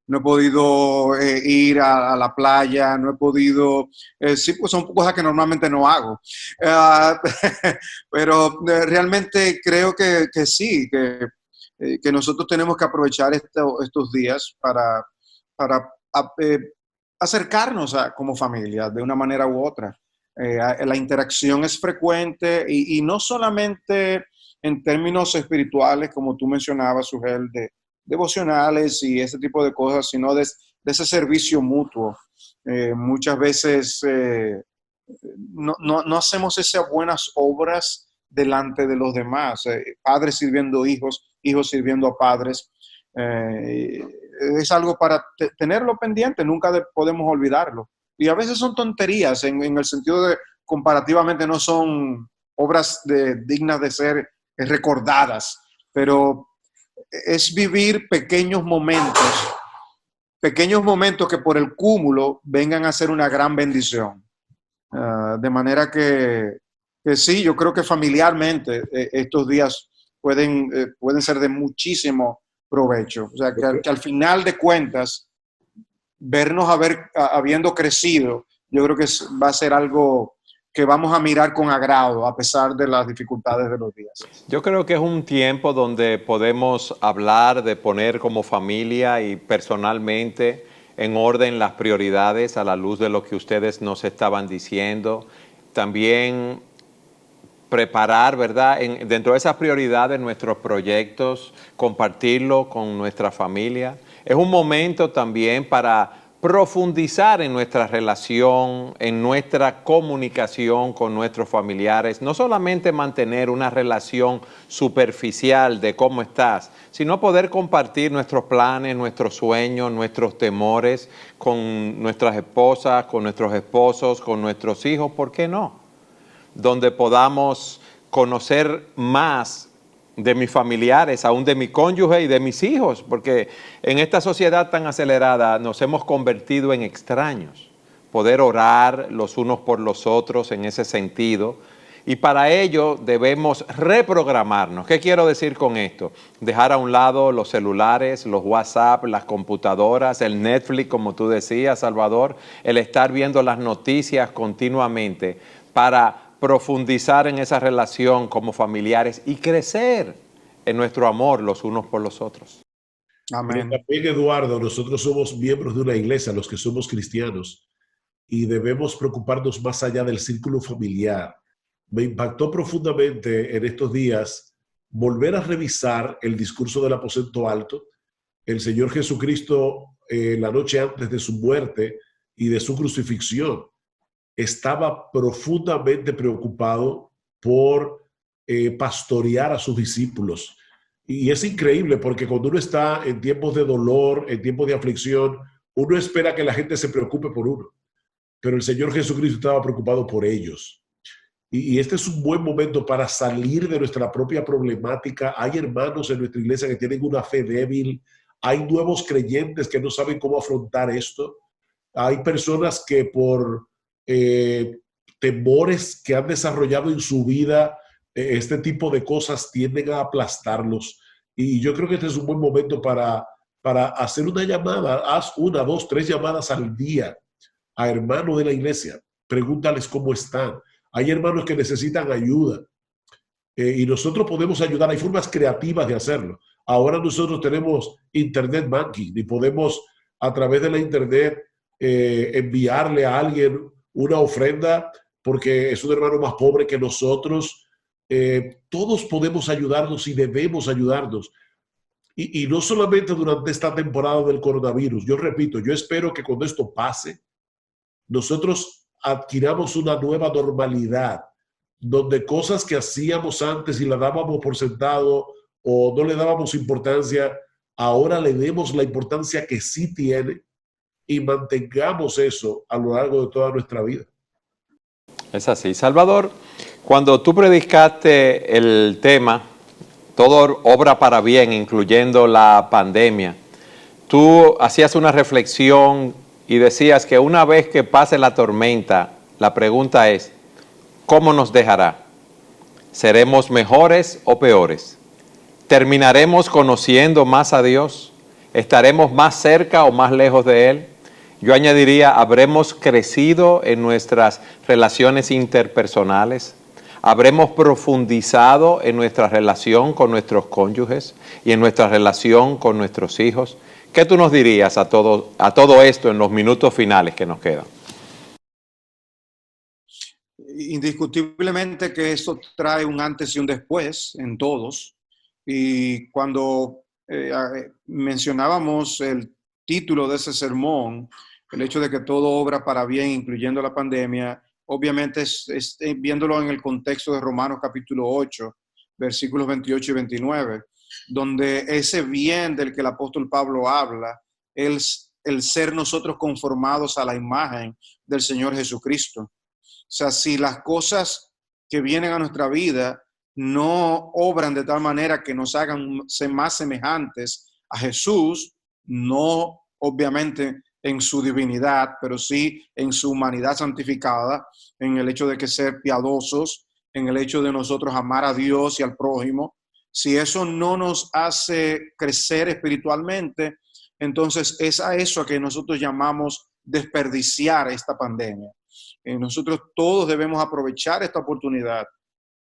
[SPEAKER 3] no he podido ir a la playa, no he podido, sí, pues son cosas que normalmente no hago. Pero realmente creo que sí, que nosotros tenemos que aprovechar estos días para acercarnos como familia de una manera u otra. La interacción es frecuente y no solamente en términos espirituales, como tú mencionabas, Sugel, de devocionales y ese tipo de cosas, sino de ese servicio mutuo. Muchas veces no hacemos esas buenas obras delante de los demás. Padres sirviendo a hijos, hijos sirviendo a padres. Es algo para tenerlo pendiente, nunca podemos olvidarlo. Y a veces son tonterías en el sentido de comparativamente no son obras dignas de ser recordadas, pero es vivir pequeños momentos que por el cúmulo vengan a ser una gran bendición. De manera que Que sí, yo creo que familiarmente estos días pueden ser de muchísimo provecho. O sea, que al final de cuentas, vernos habiendo crecido, yo creo que va a ser algo que vamos a mirar con agrado a pesar de las dificultades de los días.
[SPEAKER 2] Yo creo que es un tiempo donde podemos hablar de poner como familia y personalmente en orden las prioridades a la luz de lo que ustedes nos estaban diciendo. También preparar, ¿verdad? Dentro de esas prioridades, nuestros proyectos, compartirlo con nuestra familia. Es un momento también para profundizar en nuestra relación, en nuestra comunicación con nuestros familiares. No solamente mantener una relación superficial de cómo estás, sino poder compartir nuestros planes, nuestros sueños, nuestros temores con nuestras esposas, con nuestros esposos, con nuestros hijos. ¿Por qué no? Donde podamos conocer más de mis familiares, aún de mi cónyuge y de mis hijos, porque en esta sociedad tan acelerada nos hemos convertido en extraños. Poder orar los unos por los otros en ese sentido, y para ello debemos reprogramarnos. ¿Qué quiero decir con esto? Dejar a un lado los celulares, los WhatsApp, las computadoras, el Netflix, como tú decías, Salvador, el estar viendo las noticias continuamente para profundizar en esa relación como familiares y crecer en nuestro amor los unos por los otros.
[SPEAKER 3] Amén.
[SPEAKER 4] Pero también, Eduardo, nosotros somos miembros de una iglesia, los que somos cristianos, y debemos preocuparnos más allá del círculo familiar. Me impactó profundamente en estos días volver a revisar el discurso del aposento alto. El Señor Jesucristo, la noche antes de su muerte y de su crucifixión, estaba profundamente preocupado por pastorear a sus discípulos. Y es increíble porque cuando uno está en tiempos de dolor, en tiempos de aflicción, uno espera que la gente se preocupe por uno. Pero el Señor Jesucristo estaba preocupado por ellos. Y este es un buen momento para salir de nuestra propia problemática. Hay hermanos en nuestra iglesia que tienen una fe débil. Hay nuevos creyentes que no saben cómo afrontar esto. Hay personas que por temores que han desarrollado en su vida, este tipo de cosas tienden a aplastarlos. Y yo creo que este es un buen momento para hacer una llamada. Haz 1, 2, 3 llamadas al día a hermanos de la iglesia. Pregúntales cómo están. Hay hermanos que necesitan ayuda y nosotros podemos ayudar. Hay formas creativas de hacerlo. Ahora nosotros tenemos internet banking y podemos a través de la internet enviarle a alguien una ofrenda porque es un hermano más pobre que nosotros. Todos podemos ayudarnos y debemos ayudarnos. Y no solamente durante esta temporada del coronavirus. Yo repito, yo espero que cuando esto pase, nosotros adquiramos una nueva normalidad, donde cosas que hacíamos antes y la dábamos por sentado o no le dábamos importancia, ahora le demos la importancia que sí tiene y mantengamos eso a lo largo de toda nuestra vida.
[SPEAKER 2] Es así. Salvador, cuando tú predicaste el tema, todo obra para bien, incluyendo la pandemia, tú hacías una reflexión y decías que una vez que pase la tormenta, la pregunta es, ¿cómo nos dejará? ¿Seremos mejores o peores? ¿Terminaremos conociendo más a Dios? ¿Estaremos más cerca o más lejos de Él? Yo añadiría, ¿habremos crecido en nuestras relaciones interpersonales? ¿Habremos profundizado en nuestra relación con nuestros cónyuges y en nuestra relación con nuestros hijos? ¿Qué tú nos dirías a todo esto en los minutos finales que nos quedan?
[SPEAKER 3] Indiscutiblemente que eso trae un antes y un después en todos. Y cuando mencionábamos el título de ese sermón, el hecho de que todo obra para bien, incluyendo la pandemia, obviamente es viéndolo en el contexto de Romanos capítulo 8, versículos 28 y 29, donde ese bien del que el apóstol Pablo habla, el ser nosotros conformados a la imagen del Señor Jesucristo. O sea, si las cosas que vienen a nuestra vida no obran de tal manera que nos hagan más semejantes a Jesús, no obviamente en su divinidad, pero sí en su humanidad santificada, en el hecho de que ser piadosos, en el hecho de nosotros amar a Dios y al prójimo, si eso no nos hace crecer espiritualmente, entonces es a eso a que nosotros llamamos desperdiciar esta pandemia. Nosotros todos debemos aprovechar esta oportunidad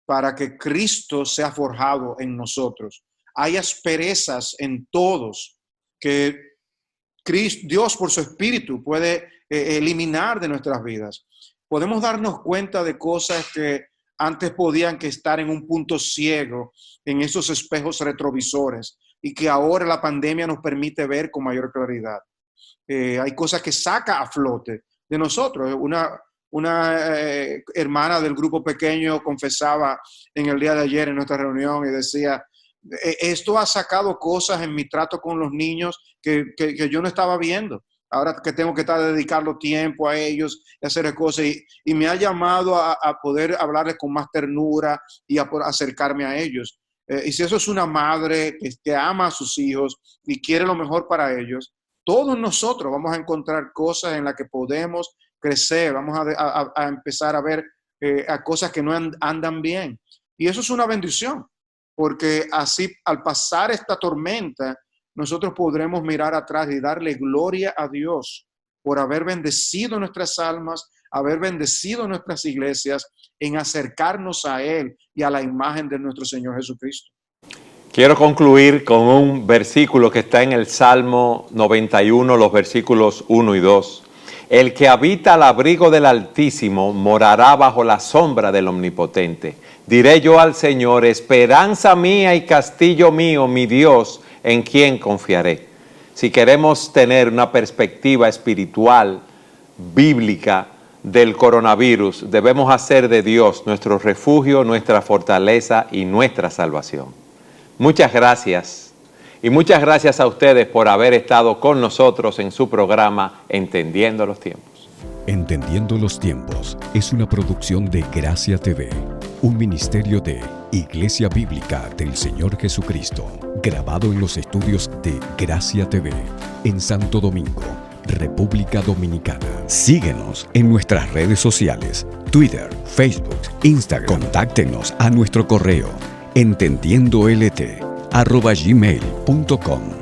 [SPEAKER 3] para que Cristo sea forjado en nosotros. Hay asperezas en todos que Dios por su Espíritu puede eliminar de nuestras vidas. Podemos darnos cuenta de cosas que antes podían que estar en un punto ciego, en esos espejos retrovisores, y que ahora la pandemia nos permite ver con mayor claridad. Hay cosas que saca a flote de nosotros. Una hermana del grupo pequeño confesaba en el día de ayer en nuestra reunión y decía, esto ha sacado cosas en mi trato con los niños que yo no estaba viendo. Ahora que tengo que estar dedicando tiempo a ellos y hacer cosas, y me ha llamado a poder hablarles con más ternura y a poder acercarme a ellos. Y si eso es una madre que ama a sus hijos y quiere lo mejor para ellos, todos nosotros vamos a encontrar cosas en las que podemos crecer, vamos a empezar a ver a cosas que no andan bien. Y eso es una bendición, porque así al pasar esta tormenta, nosotros podremos mirar atrás y darle gloria a Dios por haber bendecido nuestras almas, haber bendecido nuestras iglesias en acercarnos a Él y a la imagen de nuestro Señor Jesucristo.
[SPEAKER 2] Quiero concluir con un versículo que está en el Salmo 91, los versículos 1 y 2. El que habita al abrigo del Altísimo morará bajo la sombra del Omnipotente. Diré yo al Señor, esperanza mía y castillo mío, mi Dios, en quien confiaré. Si queremos tener una perspectiva espiritual, bíblica del coronavirus, debemos hacer de Dios nuestro refugio, nuestra fortaleza y nuestra salvación. Muchas gracias. Y muchas gracias a ustedes por haber estado con nosotros en su programa Entendiendo los Tiempos.
[SPEAKER 1] Entendiendo los Tiempos es una producción de Gracia TV, un ministerio de Iglesia Bíblica del Señor Jesucristo, grabado en los estudios de Gracia TV en Santo Domingo, República Dominicana. Síguenos en nuestras redes sociales, Twitter, Facebook, Instagram. Contáctenos a nuestro correo entendiendolt@gmail.com.